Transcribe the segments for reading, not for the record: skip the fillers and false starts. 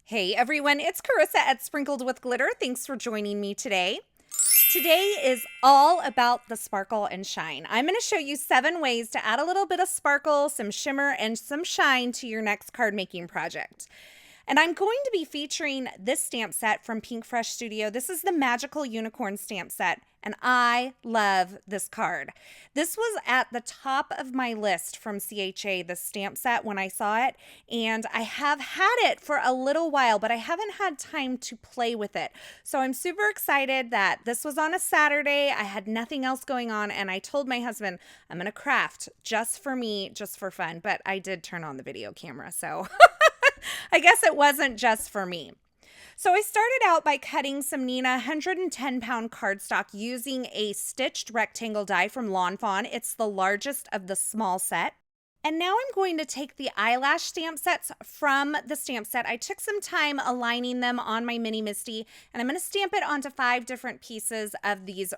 Hey everyone, it's Carissa at Sprinkled with Glitter. Thanks for joining me today. Today is all about the sparkle and shine. I'm going to show you 7 ways to add a little bit of sparkle, some shimmer, and some shine to your next card making project. And I'm going to be featuring this stamp set from Pink Fresh Studio. This is the Magical Unicorn stamp set, and I love this card. This was at the top of my list from CHA, the stamp set, when I saw it, and I have had it for a little while, but I haven't had time to play with it. So I'm super excited that this was on a Saturday. I had nothing else going on, and I told my husband, I'm going to craft just for me, just for fun, but I did turn on the video camera, so... I guess it wasn't just for me. So I started out by cutting some Neenah 110-pound cardstock using a stitched rectangle die from Lawn Fawn. It's the largest of the small set. And now I'm going to take the eyelash stamp sets from the stamp set. I took some time aligning them on my Mini Misty, and I'm going to stamp it onto 5 different pieces of these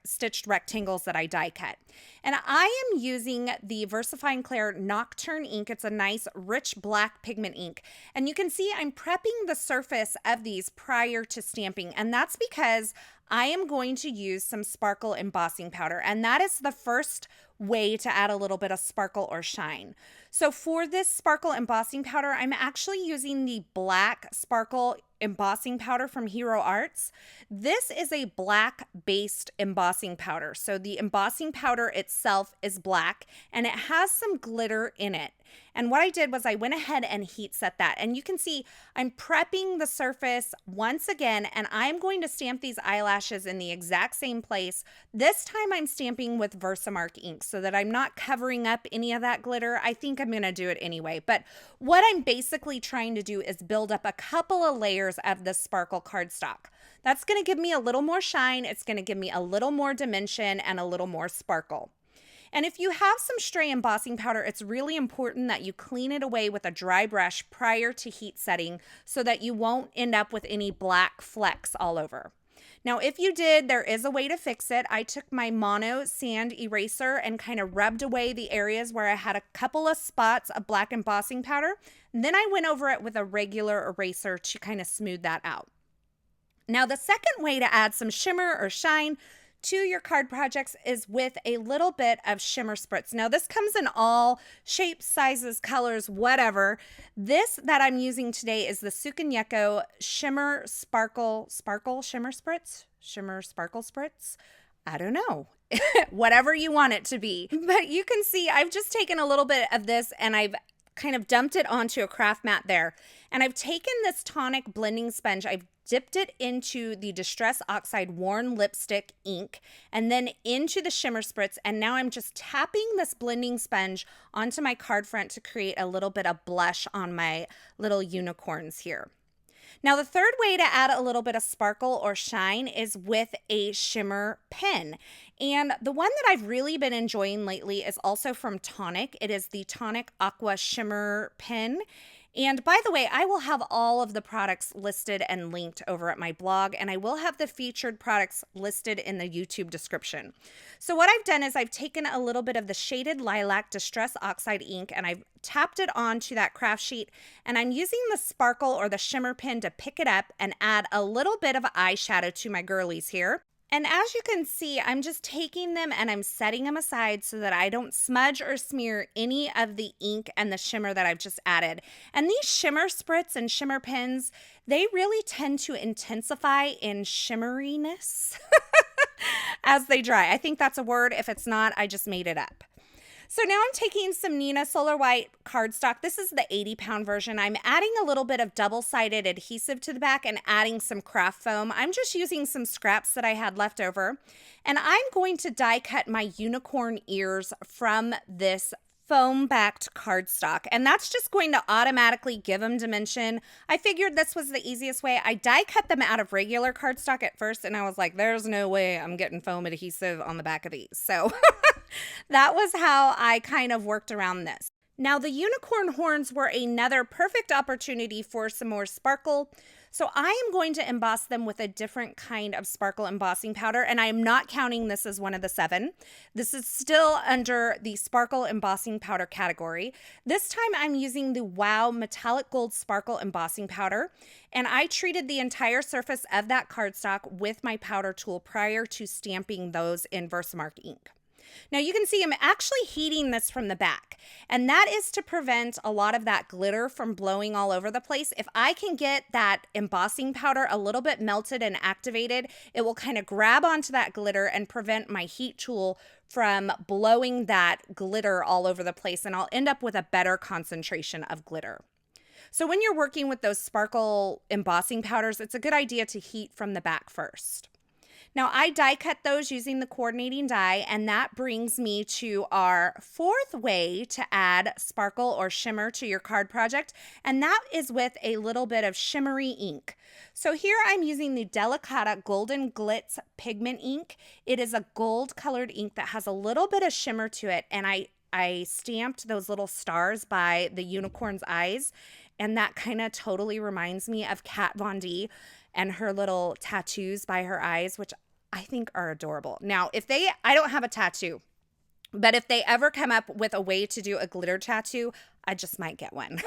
stitched rectangles that I die cut. And I am using the VersaFine Clair Nocturne ink. It's a nice rich black pigment ink. And you can see I'm prepping the surface of these prior to stamping, and that's because I am going to use some sparkle embossing powder, and that is the first way to add a little bit of sparkle or shine. So for this sparkle embossing powder, I'm actually using the black sparkle embossing powder from Hero Arts. This is a black based embossing powder. So the embossing powder itself is black and it has some glitter in it. And what I did was I went ahead and heat set that. And you can see I'm prepping the surface once again, and I'm going to stamp these eyelashes in the exact same place. This time I'm stamping with Versamark ink so that I'm not covering up any of that glitter. I think I'm going to do it anyway. But what I'm basically trying to do is build up a couple of layers of the sparkle cardstock. That's going to give me a little more shine. It's going to give me a little more dimension and a little more sparkle. And if you have some stray embossing powder, it's really important that you clean it away with a dry brush prior to heat setting so that you won't end up with any black flecks all over. Now, if you did, there is a way to fix it. I took my Mono sand eraser and kind of rubbed away the areas where I had a couple of spots of black embossing powder. And then I went over it with a regular eraser to kind of smooth that out. Now, the second way to add some shimmer or shine to your card projects is with a little bit of shimmer spritz. Now this comes in all shapes, sizes, colors, whatever. This that I'm using today is the Sukanyeko Shimmer Sparkle Shimmer Spritz? Shimmer Sparkle Spritz? I don't know. Whatever you want it to be. But you can see I've just taken a little bit of this and I've kind of dumped it onto a craft mat there. And I've taken this tonic blending sponge, I've dipped it into the Distress Oxide Worn Lipstick ink and then into the shimmer spritz. And now I'm just tapping this blending sponge onto my card front to create a little bit of blush on my little unicorns here. Now, the third way to add a little bit of sparkle or shine is with a shimmer pen. And the one that I've really been enjoying lately is also from Tonic. It is the Tonic Aqua Shimmer Pen. And by the way, I will have all of the products listed and linked over at my blog, and I will have the featured products listed in the YouTube description. So what I've done is I've taken a little bit of the Shaded Lilac Distress Oxide ink and I've tapped it onto that craft sheet, and I'm using the sparkle or the shimmer pen to pick it up and add a little bit of eyeshadow to my girlies here. And as you can see, I'm just taking them and I'm setting them aside so that I don't smudge or smear any of the ink and the shimmer that I've just added. And these shimmer spritz and shimmer pens, they really tend to intensify in shimmeriness as they dry. I think that's a word. If it's not, I just made it up. So now I'm taking some Neenah Solar White cardstock. This is the 80-pound version. I'm adding a little bit of double-sided adhesive to the back and adding some craft foam. I'm just using some scraps that I had left over. And I'm going to die cut my unicorn ears from this foam-backed cardstock, and that's just going to automatically give them dimension. I figured this was the easiest way. I die cut them out of regular cardstock at first, and I was like, there's no way I'm getting foam adhesive on the back of these. So that was how I kind of worked around this. Now, the unicorn horns were another perfect opportunity for some more sparkle. So I am going to emboss them with a different kind of sparkle embossing powder, and I am not counting this as one of the 7. This is still under the sparkle embossing powder category. This time I'm using the Wow Metallic Gold Sparkle Embossing Powder, and I treated the entire surface of that cardstock with my powder tool prior to stamping those in Versamark ink. Now you can see I'm actually heating this from the back, and that is to prevent a lot of that glitter from blowing all over the place. If I can get that embossing powder a little bit melted and activated, it will kind of grab onto that glitter and prevent my heat tool from blowing that glitter all over the place, and I'll end up with a better concentration of glitter. So when you're working with those sparkle embossing powders, it's a good idea to heat from the back first. Now, I die cut those using the coordinating die, and that brings me to our 4th way to add sparkle or shimmer to your card project, and that is with a little bit of shimmery ink. So here I'm using the Delicata Golden Glitz Pigment Ink. It is a gold colored ink that has a little bit of shimmer to it, and I stamped those little stars by the unicorn's eyes, and that kind of totally reminds me of Kat Von D and her little tattoos by her eyes, which I think are adorable. Now, I don't have a tattoo, but if they ever come up with a way to do a glitter tattoo, I just might get one.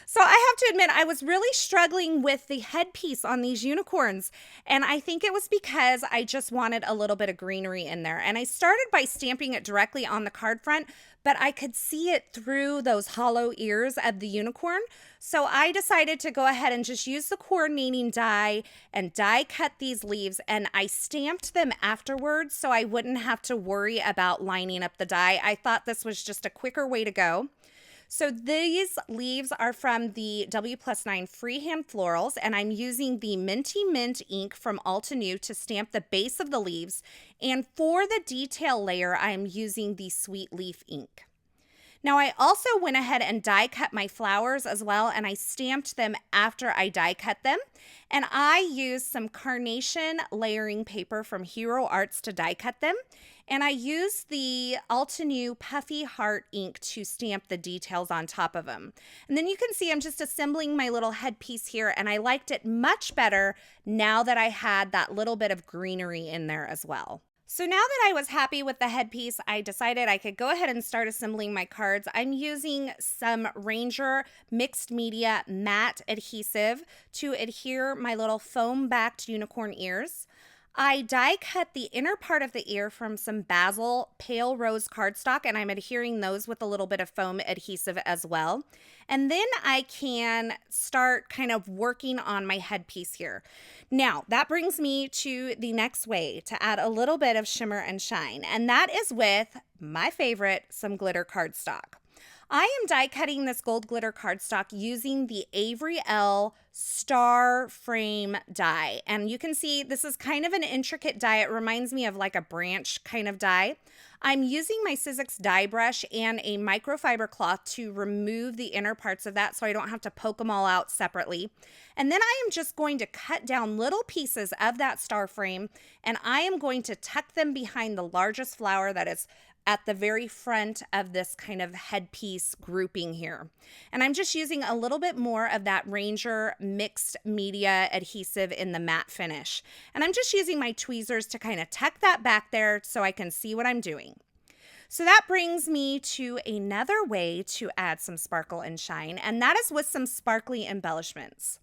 So I have to admit, I was really struggling with the headpiece on these unicorns. And I think it was because I just wanted a little bit of greenery in there. And I started by stamping it directly on the card front, but I could see it through those hollow ears of the unicorn. So I decided to go ahead and just use the coordinating die and die cut these leaves. And I stamped them afterwards so I wouldn't have to worry about lining up the die. I thought this was just a quicker way to go. So these leaves are from the W+9 Freehand Florals, and I'm using the Minty Mint ink from Altenew to stamp the base of the leaves. And for the detail layer, I'm using the Sweet Leaf ink. Now, I also went ahead and die cut my flowers as well, and I stamped them after I die cut them. And I used some carnation layering paper from Hero Arts to die cut them. And I used the Altenew Puffy Heart ink to stamp the details on top of them. And then you can see I'm just assembling my little headpiece here, and I liked it much better now that I had that little bit of greenery in there as well. So now that I was happy with the headpiece, I decided I could go ahead and start assembling my cards. I'm using some Ranger Mixed Media Matte Adhesive to adhere my little foam-backed unicorn ears. I die cut the inner part of the ear from some Basil Pale Rose cardstock, and I'm adhering those with a little bit of foam adhesive as well. And then I can start kind of working on my headpiece here. Now, that brings me to the next way to add a little bit of shimmer and shine, and that is with my favorite, some glitter cardstock. I am die cutting this gold glitter cardstock using the Avery Elle Star Frame die. And you can see this is kind of an intricate die. It reminds me of like a branch kind of die. I'm using my Sizzix die brush and a microfiber cloth to remove the inner parts of that so I don't have to poke them all out separately. And then I am just going to cut down little pieces of that star frame, and I am going to tuck them behind the largest flower that is at the very front of this kind of headpiece grouping here. And I'm just using a little bit more of that Ranger Mixed Media adhesive in the matte finish. And I'm just using my tweezers to kind of tuck that back there so I can see what I'm doing. So that brings me to another way to add some sparkle and shine, and that is with some sparkly embellishments.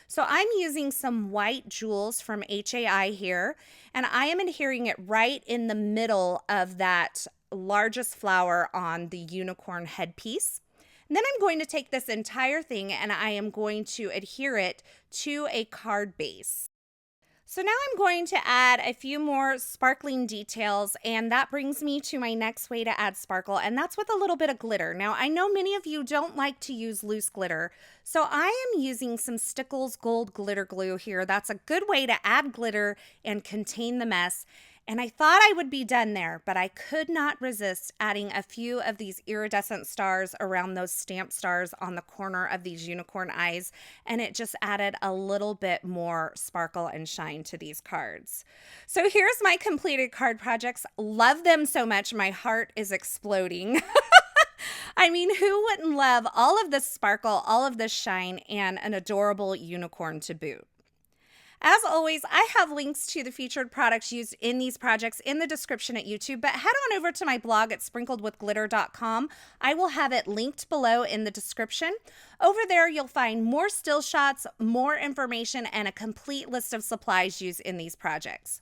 So I'm using some white jewels from HAI here, and I am adhering it right in the middle of that largest flower on the unicorn headpiece. And then I'm going to take this entire thing and I am going to adhere it to a card base. So now I'm going to add a few more sparkling details, and that brings me to my next way to add sparkle, and that's with a little bit of glitter. Now, I know many of you don't like to use loose glitter, so I am using some Stickles Gold Glitter Glue here. That's a good way to add glitter and contain the mess. And I thought I would be done there, but I could not resist adding a few of these iridescent stars around those stamped stars on the corner of these unicorn eyes, and it just added a little bit more sparkle and shine to these cards. So here's my completed card projects. Love them so much, my heart is exploding. I mean, who wouldn't love all of this sparkle, all of this shine, and an adorable unicorn to boot? As always, I have links to the featured products used in these projects in the description at YouTube, but head on over to my blog at sprinkledwithglitter.com. I will have it linked below in the description. Over there, you'll find more still shots, more information, and a complete list of supplies used in these projects.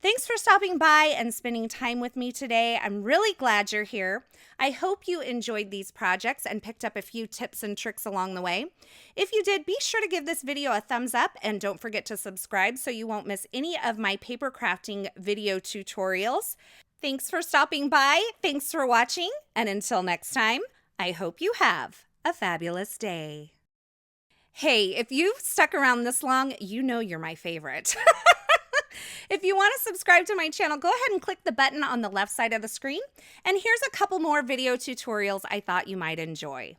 Thanks for stopping by and spending time with me today. I'm really glad you're here. I hope you enjoyed these projects and picked up a few tips and tricks along the way. If you did, be sure to give this video a thumbs up and don't forget to subscribe so you won't miss any of my paper crafting video tutorials. Thanks for stopping by. Thanks for watching. And until next time, I hope you have a fabulous day. Hey, if you've stuck around this long, you know you're my favorite. If you want to subscribe to my channel, go ahead and click the button on the left side of the screen. And here's a couple more video tutorials I thought you might enjoy.